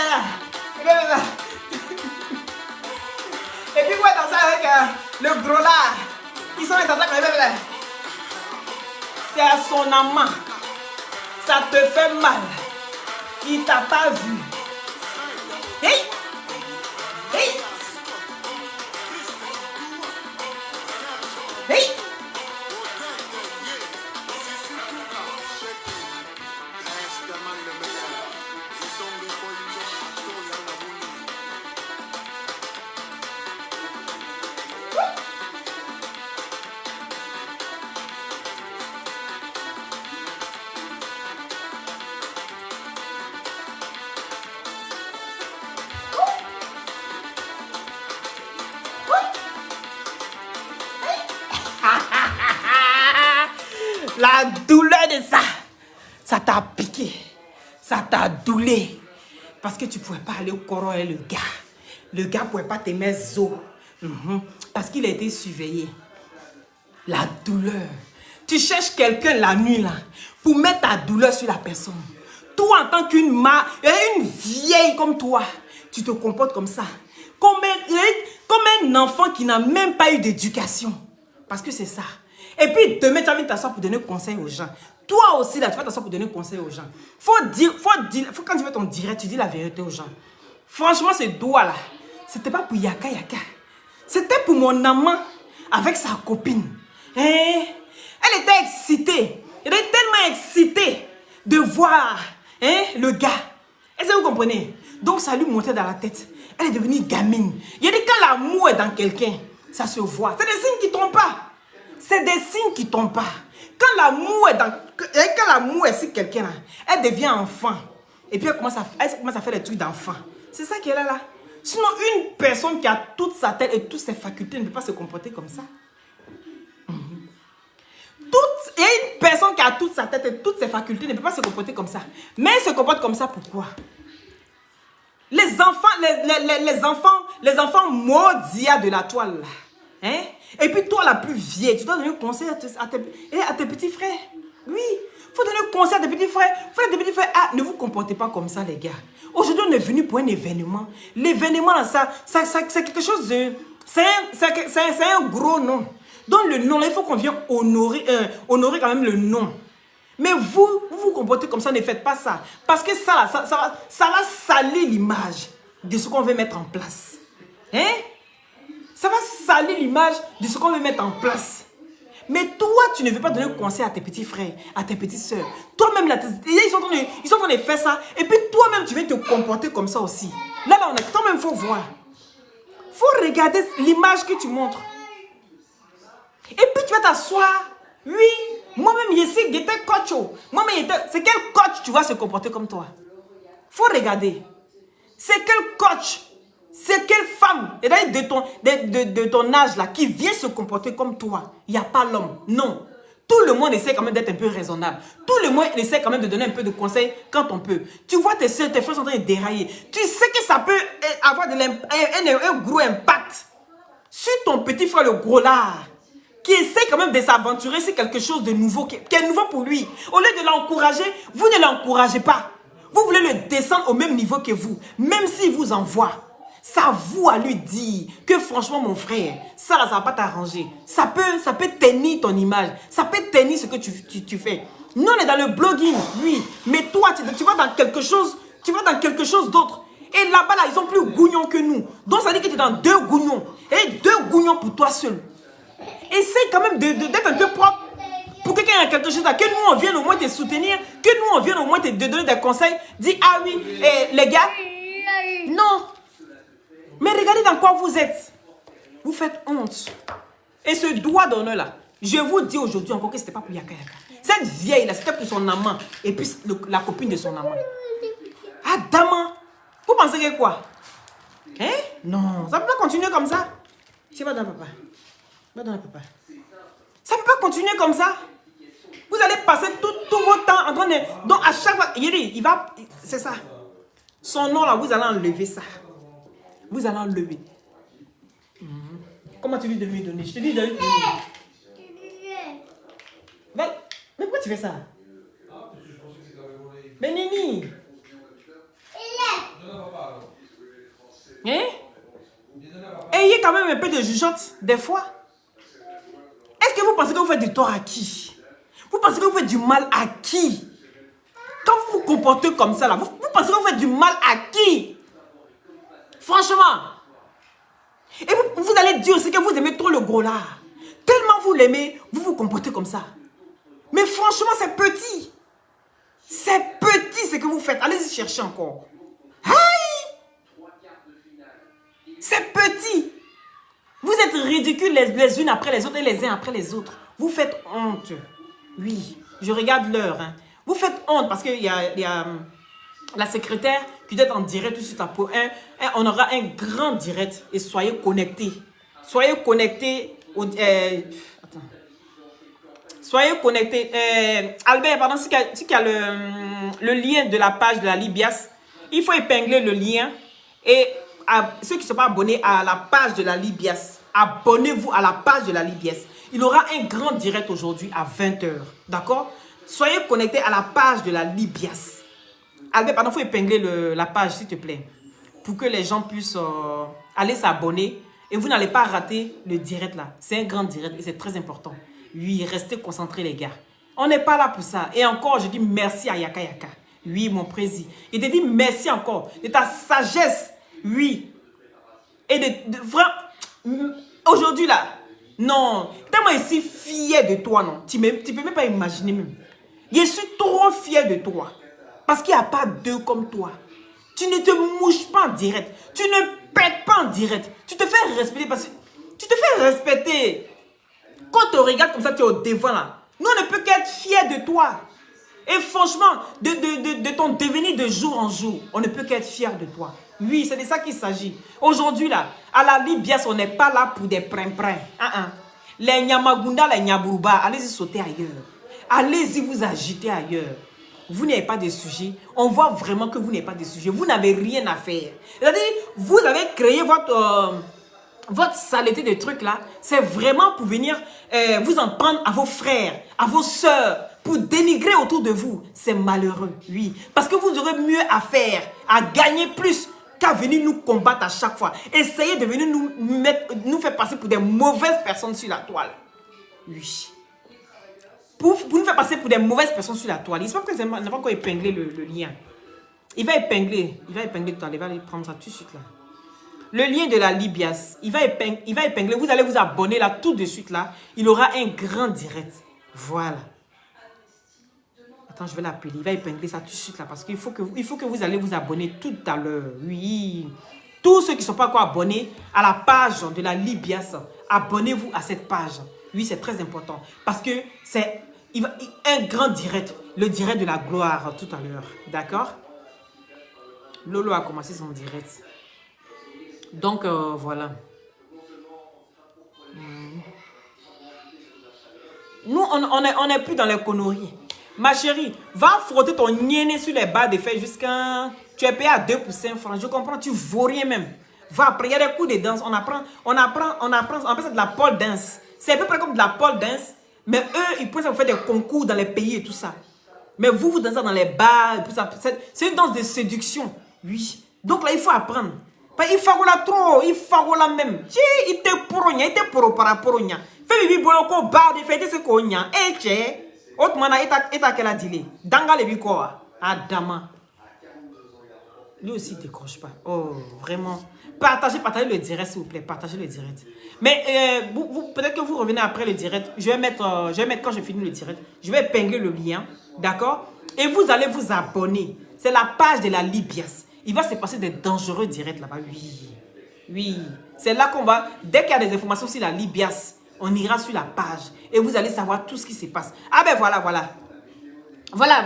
là. Et puis vous êtes danser avec le gros là. Ils sont les comme là. C'est à son amant. Ça te fait mal. Il t'a pas vu. Hey! Hey! Hey! La douleur de ça, ça t'a piqué, ça t'a doulé. Parce que tu ne pouvais pas aller au coron avec le gars. Le gars ne pouvait pas te mettre zo. Parce qu'il a été surveillé. La douleur. Tu cherches quelqu'un la nuit là pour mettre ta douleur sur la personne. Toi, en tant qu'une une vieille comme toi, tu te comportes comme ça. Comme un enfant qui n'a même pas eu d'éducation. Parce que c'est ça. Et puis demain, tu as envie de t'asseoir pour donner conseil aux gens. Toi aussi, là, tu vas t'asseoir pour donner conseil aux gens. Faut quand tu fais ton direct, tu dis la vérité aux gens. Franchement, ce doigt-là, c'était pas pour Yaka Yaka. C'était pour mon amant avec sa copine. Elle était excitée. Elle était tellement excitée de voir le gars. Est-ce que vous comprenez? Donc, ça lui montait dans la tête. Elle est devenue gamine. Il y a des quand l'amour est dans quelqu'un, ça se voit. C'est des signes qui ne trompent pas. C'est des signes qui ne trompent pas. Quand l'amour est sur quelqu'un, elle devient enfant. Et puis elle commence à faire des trucs d'enfant. C'est ça qu'elle est là. Sinon, une personne qui a toute sa tête et toutes ses facultés ne peut pas se comporter comme ça. Et une personne qui a toute sa tête et toutes ses facultés ne peut pas se comporter comme ça. Mais elle se comporte comme ça, pourquoi? Les enfants maudits de la toile. Hein? Et puis toi, la plus vieille, tu dois donner conseil à tes petits frères. Oui, il faut donner conseil à tes petits frères. Ne vous comportez pas comme ça, les gars. Aujourd'hui, on est venu pour un événement. L'événement, c'est quelque chose de... C'est un gros nom. Donc le nom, là, il faut qu'on vienne honorer quand même le nom. Mais vous comportez comme ça, ne faites pas ça. Parce que ça va salir l'image de ce qu'on veut mettre en place. Hein? Ça va salir l'image de ce qu'on veut mettre en place. Mais toi, tu ne veux pas donner conseil à tes petits frères, à tes petites soeurs. Toi-même, ils sont en train de faire ça. Et puis toi-même, tu veux te comporter comme ça aussi. Là, toi-même, il faut voir. Il faut regarder l'image que tu montres. Et puis tu vas t'asseoir. Oui, moi-même, j'étais coach. Moi-même, c'est quel coach tu vas se comporter comme toi? Il faut regarder. C'est quel coach? C'est quelle femme de ton âge là qui vient se comporter comme toi? Il n'y a pas l'homme. Non. Tout le monde essaie quand même d'être un peu raisonnable. Tout le monde essaie quand même de donner un peu de conseils quand on peut. Tu vois tes soeurs, tes frères sont en train de dérailler. Tu sais que ça peut avoir un gros impact sur ton petit frère le gros là, qui essaie quand même de s'aventurer sur quelque chose de nouveau, qui est nouveau pour lui. Au lieu de l'encourager, vous ne l'encouragez pas. Vous voulez le descendre au même niveau que vous, même s'il vous envoie. C'est à vous à lui dire que franchement, mon frère, ça là, ça va pas t'arranger. Ça peut ternir ton image. Ça peut ternir ce que tu fais. Nous, on est dans le blogging, oui. Mais toi, tu vas dans quelque chose, d'autre. Et là-bas, là, ils sont plus gougnons que nous. Donc, ça veut dire que tu es dans 2 gougnons. Et 2 gougnons pour toi seul. Essaye quand même d'être un peu propre. Pour que quand il y a quelque chose là, que nous, on vienne au moins te soutenir. Que nous, on vienne au moins te donner des conseils. Dis, ah oui, les gars, non. Mais regardez dans quoi vous êtes. Vous faites honte. Et ce doigt d'honneur là, je vous dis aujourd'hui encore que ce n'était pas pour Yaka Yaka. Cette vieille là, c'était pour son amant. Et puis la copine de son amant. Ah, dama. Vous pensez que quoi? Hein? Non, ça ne peut pas continuer comme ça. Tu vas dans papa. Va dans papa. Ça ne peut pas continuer comme ça. Vous allez passer tout votre temps en train de... Donc à chaque fois, il va... C'est ça. Son nom là, vous allez enlever ça. Vous allez enlever. Comment tu dis de lui donner? Je te dis de lui donner. Mais pourquoi tu fais ça? Mais Nini. Hein? Ayez quand même un peu de jugeote des fois. Est-ce que vous pensez que vous faites du tort à qui? Vous pensez que vous faites du mal à qui? Quand vous vous comportez comme ça, là, vous pensez que vous faites du mal à qui? Franchement. Et vous allez dire aussi que vous aimez trop le gros là. Tellement vous l'aimez, vous vous comportez comme ça. Mais franchement, c'est petit. C'est petit ce que vous faites. Allez-y chercher encore. Aïe! C'est petit. Vous êtes ridicules les unes après les autres et les uns après les autres. Vous faites honte. Oui, je regarde l'heure. Hein. Vous faites honte parce qu'il y a la secrétaire qui doit être en direct tout de suite à peau. On aura un grand direct et soyez connectés. Soyez connectés. Attends. Soyez connectés. Albert, pardon, si tu as le lien de la page de la Libias, il faut épingler le lien. Et ceux qui ne sont pas abonnés à la page de la Libias, abonnez-vous à la page de la Libiès. Il y aura un grand direct aujourd'hui à 20 h. D'accord? Soyez connectés à la page de la Libiès. Albert, pardon, il faut épingler la page, s'il te plaît. Pour que les gens puissent aller s'abonner. Et vous n'allez pas rater le direct là. C'est un grand direct et c'est très important. Oui, restez concentrés les gars. On n'est pas là pour ça. Et encore, je dis merci à Yaka Yaka. Oui, mon président. Il te dit merci encore de ta sagesse. Oui. Et de vraiment... Aujourd'hui là, non. Tellement je suis fier de toi, non. Tu peux même pas imaginer même. Je suis trop fier de toi. Parce qu'il n'y a pas deux comme toi. Tu ne te mouches pas en direct. Tu ne pètes pas en direct. Tu te fais respecter parce que... Tu te fais respecter. Quand on te regarde comme ça, tu es au devant là. Nous, on ne peut qu'être fiers de toi. Et franchement, de ton devenir de jour en jour, on ne peut qu'être fiers de toi. Oui, c'est de ça qu'il s'agit. Aujourd'hui, là, à la Libiès, on n'est pas là pour des prin-prin. Les Nyamagunda, les Nyaburuba, allez-y sauter ailleurs. Allez-y vous agiter ailleurs. Vous n'avez pas de sujet. On voit vraiment que vous n'avez pas de sujet. Vous n'avez rien à faire. C'est-à-dire, vous avez créé votre saleté de trucs là. C'est vraiment pour venir vous en prendre à vos frères, à vos sœurs, pour dénigrer autour de vous. C'est malheureux, oui. Parce que vous aurez mieux à faire, à gagner plus, qu'à venir nous combattre à chaque fois. Essayez de venir nous faire passer pour des mauvaises personnes sur la toile. Oui. Pour nous faire passer pour des mauvaises personnes sur la toile. J'espère que n'a pas encore épinglé le lien. Il va épingler tout à l'heure. Il va aller prendre ça tout de suite là. Le lien de la Libiès, il va épingler. Vous allez vous abonner là tout de suite là. Il aura un grand direct. Voilà. Attends, je vais l'appeler. Il va épingler ça tout de suite là parce qu'il faut que vous allez vous abonner tout à l'heure. Oui. Tous ceux qui ne sont pas encore abonnés à la page de la Libiès, abonnez-vous à cette page. Oui, c'est très important parce que c'est un grand direct. Le direct de la gloire tout à l'heure. D'accord? Lolo a commencé son direct. Donc, voilà. Nous, on n'est plus dans les conneries. Ma chérie, va frotter ton niainé sur les barres de fer jusqu'à... Tu es payé à 2 pour 5 francs. Je comprends, tu ne vaux rien même. Va après, il y a des cours de danse. On apprend ça de la pole dance. C'est à peu près comme de la pole dance. Mais eux, ils peuvent faire des concours dans les pays et tout ça. Mais vous dansez dans les bars. C'est une danse de séduction. Oui. Donc là, il faut apprendre. Il faut la trop, il faut la même. Il te poronya, il te poro para poronya. Fais bibi boloko bar de fête ce qu'on y a. Eh tché, autre mana eta qu'elle a dit. Danga le biko Adama. Lui aussi décroche pas. Oh, vraiment. Partagez le direct s'il vous plaît. Partagez le direct. Mais peut-être que vous revenez après le direct. Je vais mettre quand je finis le direct. Je vais épingler le lien. D'accord? Et vous allez vous abonner. C'est la page de la Libiès. Il va se passer des dangereux directs là-bas. Oui. Oui. C'est là qu'on va... Dès qu'il y a des informations sur la Libiès, on ira sur la page. Et vous allez savoir tout ce qui se passe. Ah ben voilà. Voilà.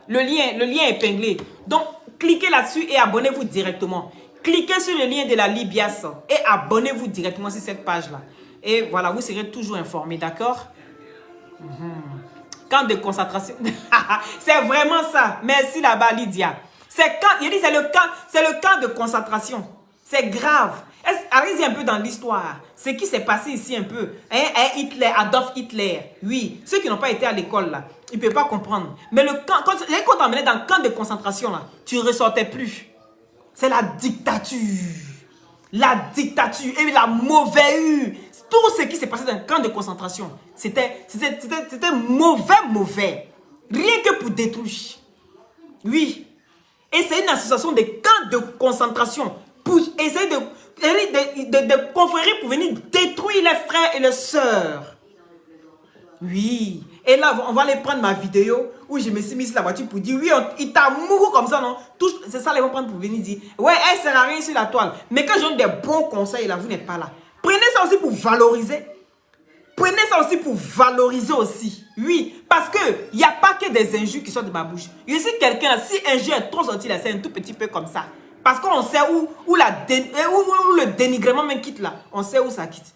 Le lien est épinglé. Donc, cliquez là-dessus et abonnez-vous directement. Cliquez sur le lien de la Libiès et abonnez-vous directement sur cette page-là. Et voilà, vous serez toujours informés, d'accord? Camp de concentration. C'est vraiment ça. Merci là-bas, Lydia. C'est le camp de concentration. C'est grave. Allez-y un peu dans l'histoire. Ce qui s'est passé ici un peu. Adolf Hitler. Oui. Ceux qui n'ont pas été à l'école là, ils ne peuvent pas comprendre. Mais quand t'emmenais dans le camp de concentration là, tu ne ressortais plus. C'est la dictature. La dictature et la mauvaise. Tout ce qui s'est passé dans le camp de concentration, c'était mauvais. Rien que pour détruire. Oui. Et c'est une association de camps de concentration pour essayer de confréries pour venir détruire les frères et les sœurs. Oui. Et là, on va aller prendre ma vidéo où je me suis mis sur la voiture pour dire, oui, il t'a mouru comme ça, non? C'est ça, ils vont prendre pour venir dire, ouais, elle ne sert à rien sur la toile. Mais quand je donne des bons conseils, là, vous n'êtes pas là. Prenez ça aussi pour valoriser. Prenez ça aussi pour valoriser aussi. Oui, parce qu'il n'y a pas que des injures qui sortent de ma bouche. Je suis quelqu'un, si un injure est trop sorti là, c'est un tout petit peu comme ça. Parce qu'on sait où le dénigrement même quitte là. On sait où ça quitte.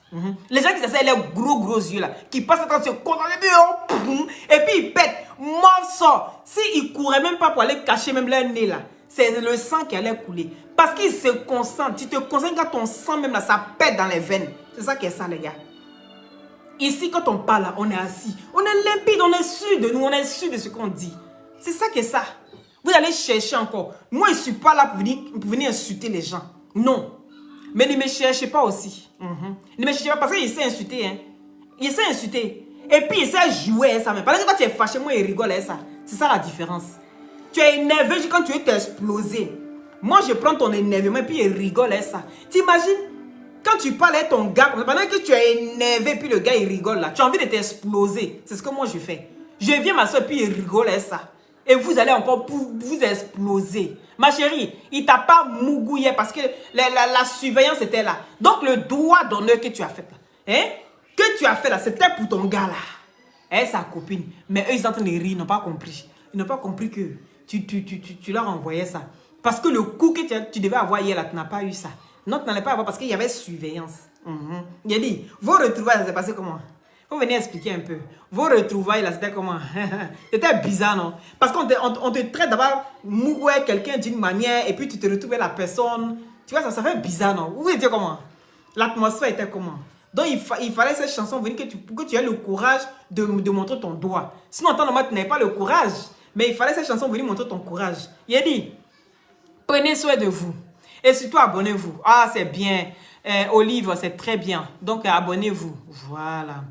Les gens qui essaient les gros yeux là, qui passent à se et puis ils pètent. Morceau. S'ils ne couraient même pas pour aller cacher même leur nez là, c'est le sang qui allait couler. Parce qu'il se concentre. Tu te concentres quand ton sang même là, ça pète dans les veines. C'est ça qui est ça, les gars. Ici, quand on parle, là, on est assis. On est limpide, on est sûr de nous, on est sûr de ce qu'on dit. C'est ça qui est ça. Vous allez chercher encore. Moi, je ne suis pas là pour venir insulter les gens. Non. Mais ne me cherchez pas aussi. Ne me cherchez pas parce qu'il sait insulter. Hein. Il sait insulter. Et puis, il sait jouer ça. Mais pendant que toi, tu es fâché, moi, il rigole. Ça. C'est ça la différence. Tu es énervé quand tu veux t'exploser. Moi, je prends ton énervement et puis il rigole. Ça. T'imagines? Quand tu parles à ton gars, pendant que tu es énervé, puis le gars il rigole là, tu as envie de t'exploser. C'est ce que moi je fais. Je viens ma soeur, puis il rigole à ça. Et vous allez encore vous exploser. Ma chérie, il t'a pas mougouillé parce que la surveillance était là. Donc le droit d'honneur que tu as fait là, hein, que tu as fait là, c'était pour ton gars là. Et sa copine. Mais eux, ils sont en train de rire, ils n'ont pas compris. Ils n'ont pas compris que tu leur envoyais ça. Parce que le coup que tu devais avoir hier là, tu n'as pas eu ça. Non, tu n'allais pas avoir parce qu'il y avait surveillance. Il a dit, vos retrouvailles, ça s'est passé comment? Vous venez expliquer un peu. Vos retrouvailles, là, c'était comment? C'était bizarre, non? Parce qu'on te traite d'abord mourir quelqu'un d'une manière et puis tu te retrouves la personne. Tu vois, ça fait bizarre, non? Vous étiez comment? L'atmosphère était comment? Donc, il fallait cette chanson venir pour que tu aies le courage de montrer ton doigt. Sinon, en temps normal, tu n'avais pas le courage. Mais il fallait cette chanson venir montrer ton courage. Il a dit, prenez soin de vous. Et surtout, abonnez-vous. Ah, c'est bien. Olive, c'est très bien. Donc, abonnez-vous. Voilà.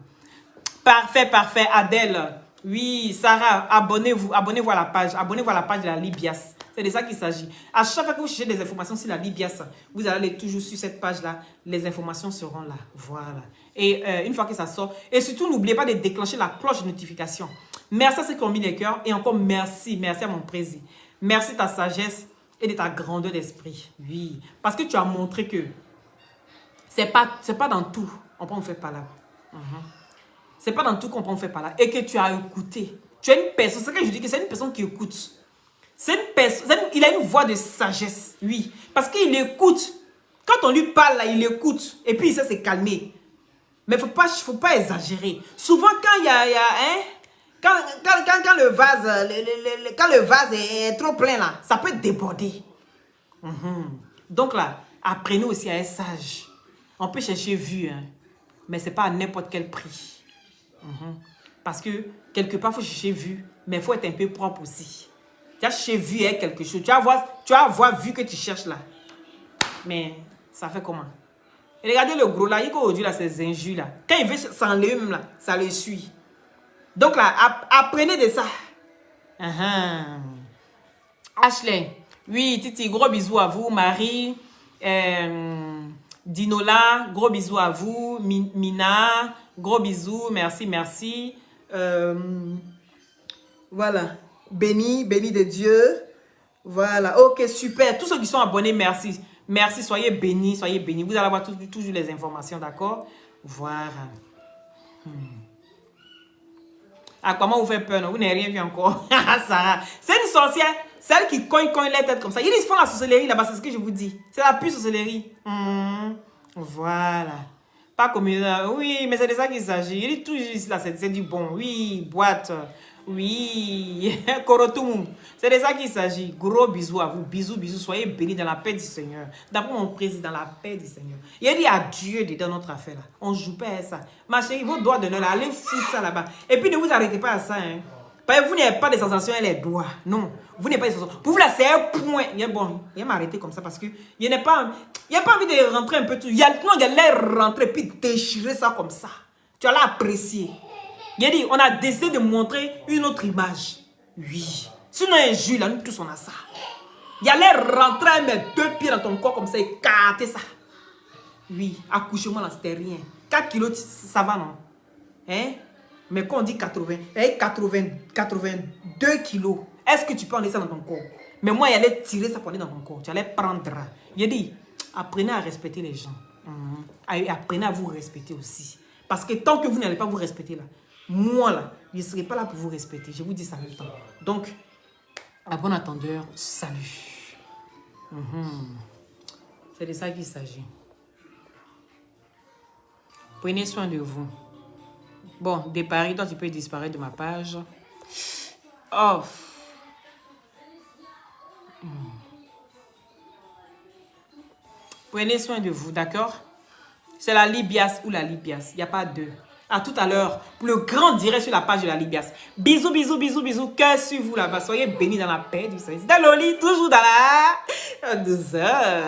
Parfait, parfait. Adèle. Oui, Sarah, abonnez-vous. Abonnez-vous à la page. Abonnez-vous à la page de la Libias. C'est de ça qu'il s'agit. À chaque fois que vous cherchez des informations sur la Libias, vous allez aller toujours sur cette page-là. Les informations seront là. Voilà. Et une fois que ça sort. Et surtout, n'oubliez pas de déclencher la cloche de notification. Merci à ceux qui ont mis les cœurs. Et encore merci. Merci à mon président. Merci de ta sagesse et de ta grandeur d'esprit. Oui. Parce que tu as montré que c'est pas dans tout on peut en faire par là. C'est pas dans tout qu'on peut en faire par là. Et que tu as écouté. Tu es une personne, c'est ce que je dis, que c'est une personne qui écoute. C'est une personne, il a une voix de sagesse. Oui. Parce qu'il écoute. Quand on lui parle là, il écoute. Et puis il sait se calmer. Mais faut pas exagérer. Souvent quand il y a hein, quand le vase est trop plein là, ça peut déborder. Donc là, apprenez aussi à être sage. On peut chercher vu, hein, mais ce n'est pas à n'importe quel prix. Parce que quelque part, il faut chercher vu, mais il faut être un peu propre aussi. Tu as cherché vu avec quelque chose. Tu vas avoir vu que tu cherches là. Mais ça fait comment? Et regardez le gros là, il aujourd'hui là, ces injures là. Quand il veut s'enlever même là, ça le suit. Donc là, apprenez de ça. Ashley, oui, Titi, gros bisous à vous. Marie, Dinola, gros bisous à vous. Mina, gros bisous, merci, merci. Voilà, béni de Dieu. Voilà, ok, super. Tous ceux qui sont abonnés, merci. Merci, soyez bénis, soyez bénis. Vous allez avoir toujours les informations, d'accord? Voilà. Ah, comment vous faites peur, non? Vous n'avez rien vu encore. Sarah, c'est une sorcière, celle qui cogne les têtes comme ça. Ils font la sorcellerie là-bas, c'est ce que je vous dis. C'est la pure sorcellerie. Voilà. Pas comme oui, mais c'est de ça qu'il s'agit. Il dit toujours ici là, c'est du bon. Oui, boîte. Oui, Korotum. C'est de ça qu'il s'agit. Gros bisous à vous. Bisous, bisous. Soyez bénis dans la paix du Seigneur. D'après mon président, la paix du Seigneur. Il a dit adieu dans notre affaire là. On ne joue pas à ça. Ma chérie, vos doigts de là, allez foutre ça là-bas. Et puis ne vous arrêtez pas à ça. Hein. Parce que vous n'avez pas de sensations et les doigts. Non. Vous n'avez pas de sensations. Pour vous là, c'est un point. Il est bon. Il va m'arrêter comme ça parce que il n'y a pas envie de rentrer un peu tout. Il y a l'air rentrer puis déchirer ça comme ça. Tu allais apprécier. Il a dit, on a décidé de montrer une autre image. Oui. Sinon, un jus, là, nous tous, on a ça. Il allait rentrer, mettre 2 pieds dans ton corps comme ça, écarter ça. Oui, accouchement, là, c'était rien. 4 kilos, ça va, non? Hein? Mais quand on dit 82 kilos, est-ce que tu peux en laisser ça dans ton corps? Mais moi, il allait tirer ça pour aller dans ton corps. Tu allais prendre. Il a dit, apprenez à respecter les gens. Apprenez à vous respecter aussi. Parce que tant que vous n'allez pas vous respecter, là, moi, là, je ne serai pas là pour vous respecter. Je vous dis ça en même temps. Donc, à bon attendeur, salut. C'est de ça qu'il s'agit. Prenez soin de vous. Bon, des paris, toi, tu peux disparaître de ma page. Oh. Prenez soin de vous, d'accord? C'est la Libias ou la Libias. Il n'y a pas deux. À tout à l'heure pour le grand direct sur la page de la Libias. Bisous, bisous, bisous, bisous. Cœur sur vous là-bas. Soyez bénis dans la paix du Seigneur. C'est Loli, toujours dans la douceur.